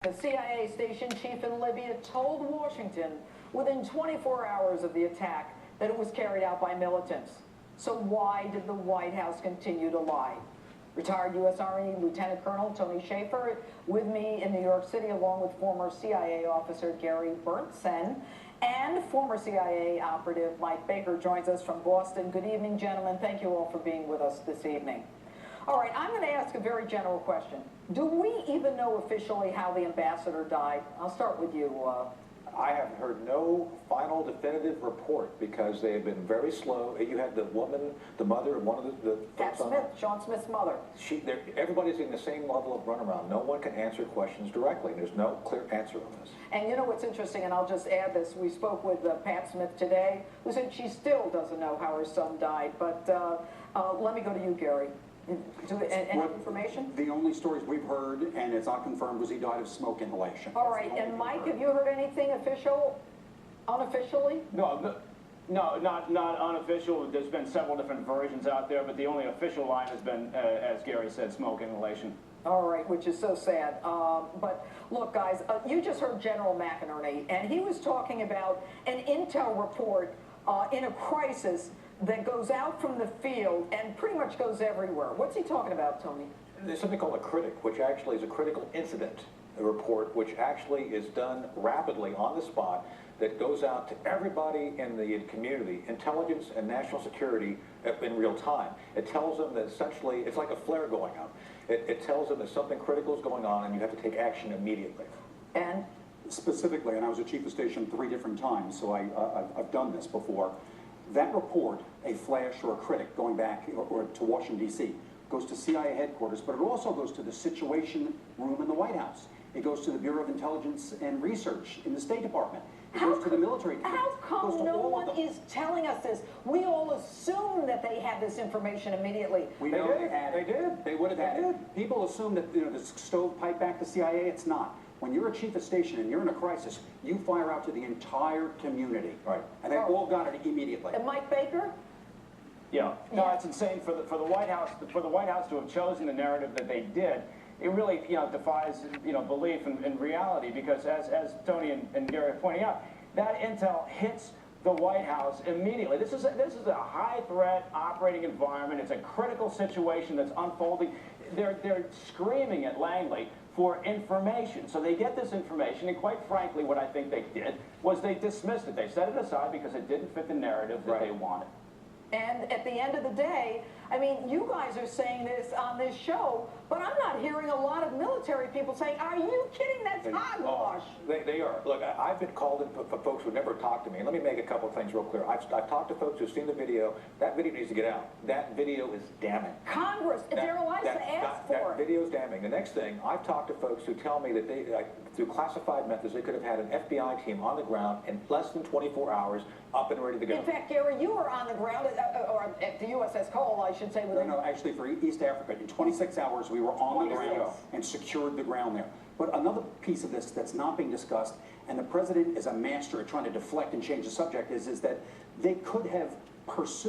The CIA station chief in Libya told Washington within 24 hours of the attack that it was carried out by militants. So why did the White House continue to lie? Retired U.S. Army Lieutenant Colonel Tony Shaffer with me in New York City, along with former CIA officer Gary Berntsen and former CIA operative Mike Baker joins us from Boston. Good evening, gentlemen. Thank you all for being with us this evening. All right, I'm going to ask a very general question. Do we even know officially how the ambassador died? I'll start with you. I have heard no final definitive report because they have been very slow. You had the woman, the mother, and one of the Pat Smith, Sean Smith's mother. Everybody's in the same level of runaround. No one can answer questions directly. There's no clear answer on this. And you know what's interesting, and I'll just add this, we spoke with Pat Smith today, who said she still doesn't know how her son died. But let me go to you, Gary. Any information? The only stories we've heard, and it's not confirmed, was he died of smoke inhalation. All right, and Mike, have you heard anything official, unofficially? No, not unofficial. There's been several different versions out there, but the only official line has been, as Gary said, smoke inhalation. All right, which is so sad. But look, guys, you just heard General McInerney, and he was talking about an intel report in a crisis that goes out from the field and pretty much goes everywhere. What's he talking about, Tony? There's something called a critic, which actually is a critical incident report, which actually is done rapidly on the spot, that goes out to everybody in the community, intelligence and national security, in real time. It tells them that essentially, it's like a flare going up. It tells them that something critical is going on and you have to take action immediately. And specifically, and I was a chief of station 3 different times, so I've done this before. That report, a flash or a critic going back or to Washington, D.C., goes to CIA headquarters, but it also goes to the Situation Room in the White House. It goes to the Bureau of Intelligence and Research in the State Department. It goes to the military. How come no one is telling us this? We all assume that they had this information immediately. We know they had it. They did. They would have had it. People assume that the stovepipe back to CIA. It's not. When you're a chief of station and you're in a crisis, you fire out to the entire community. Right. And they all got it immediately. And Mike Baker? Yeah. No, it's insane for the White House to have chosen the narrative that they did. It really, defies, belief in reality, because as Tony and Gary are pointing out, that intel hits the White House immediately. This is a high threat operating environment. It's a critical situation that's unfolding. They're screaming at Langley for information. So they get this information, and quite frankly, what I think they did was they dismissed it. They set it aside because it didn't fit the narrative that they wanted. And at the end of the day, I mean, you guys are saying this on this show, but I'm not hearing a lot of military people saying, are you kidding? That's hogwash. They are. Look, I've been called in for folks who never talked to me. And let me make a couple of things real clear. I've talked to folks who've seen the video. That video needs to get out. That video is damning. Congress, they're allowed to ask for it. That video is damning. The next thing, I've talked to folks who tell me that they, through classified methods, they could have had an FBI team on the ground in less than 24 hours, up and ready to go. In fact, Gary, you were on the ground, or at the USS Cole, I should say. No, actually, for East Africa, in 26 hours, we were on the ground and secured the ground there. But another piece of this that's not being discussed, and the president is a master at trying to deflect and change the subject, is that they could have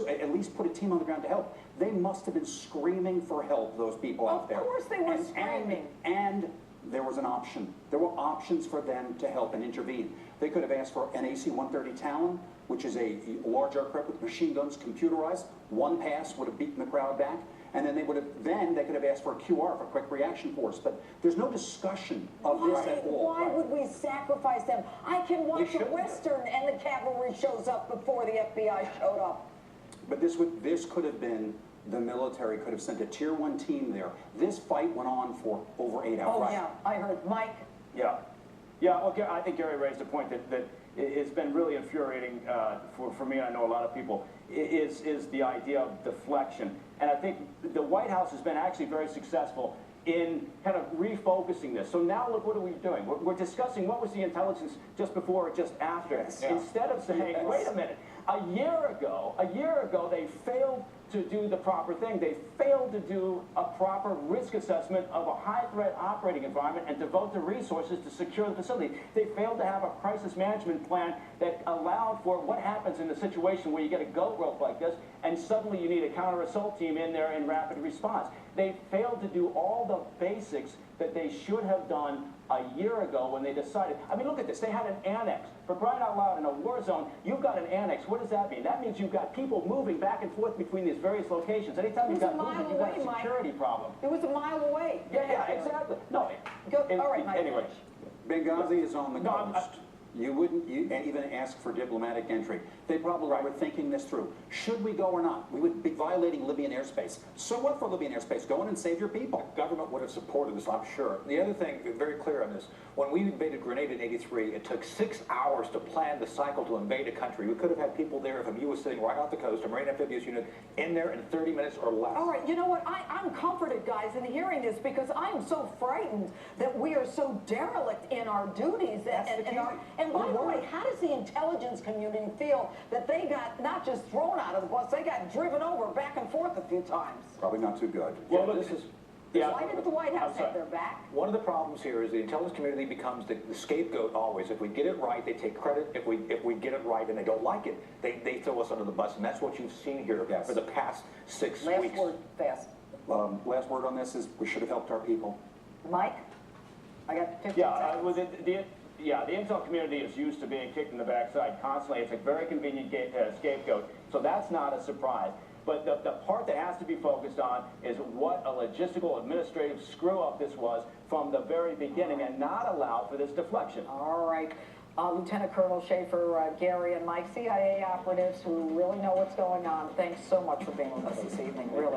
at least put a team on the ground to help. They must have been screaming for help, those people out there. Of course they were screaming. And there was an option. There were options for them to help and intervene. They could have asked for an AC-130 Talon, which is a large aircraft with machine guns, computerized. One pass would have beaten the crowd back, and then they could have asked for a QR, for a quick reaction force. But there's no discussion of this at all. Why would we sacrifice them? I can watch a Western and the cavalry shows up before the FBI showed up. But this could have been, the military could have sent a Tier 1 team there. This fight went on for over 8 hours. Oh, yeah, I heard. Mike? Yeah. Yeah, well, I think Gary raised a point that it's been really infuriating for me, and I know a lot of people, is the idea of deflection. And I think the White House has been actually very successful in kind of refocusing this. So now look, what are we doing? We're discussing what was the intelligence just before or just after. Yes. Instead of saying, wait a minute, a year ago they failed to do the proper thing. They failed to do a proper risk assessment of a high-threat operating environment and devote the resources to secure the facility. They failed to have a crisis management plan that allowed for what happens in a situation where you get a goat rope like this and suddenly you need a counter-assault team in there in rapid response. They failed to do all the basics that they should have done a year ago when they decided, I mean, look at this, they had an annex. For crying out loud, in a war zone, you've got an annex. What does that mean? That means you've got people moving back and forth between these various locations. Anytime you've got movement, you've got a security problem. It was a mile away. Yeah, exactly. No, All right, Mike. anyway. Benghazi is on the No, coast. You wouldn't even ask for diplomatic entry. They probably were thinking this through. Should we go or not? We would be violating Libyan airspace. So what for Libyan airspace? Go in and save your people. Government would have supported this, I'm sure. The other thing, very clear on this, when we invaded Grenada in '83, it took 6 hours to plan the cycle to invade a country. We could have had people there if MU was sitting right off the coast, a Marine Amphibious Unit, in there in 30 minutes or less. All right, you know what? I'm comforted, guys, in hearing this because I am so frightened that we are so derelict in our duties. And by the way, how does the intelligence community feel that they got not just thrown out of the bus, they got driven over back and forth a few times? Probably not too good. Well, this is... Why didn't the White House have their back? One of the problems here is the intelligence community becomes the scapegoat always. If we get it right, they take credit. If we get it right and they don't like it, they throw us under the bus. And that's what you've seen here for the past 6 weeks. Last word, fast. Last word on this is we should have helped our people. Mike? I got 15 seconds. The intel community is used to being kicked in the backside constantly. It's a very convenient scapegoat, so that's not a surprise. But the part that has to be focused on is what a logistical administrative screw-up this was from the very beginning and not allow for this deflection. All right. Lieutenant Colonel Schaefer, Gary, and Mike, CIA operatives who really know what's going on, thanks so much for being with us this evening, really.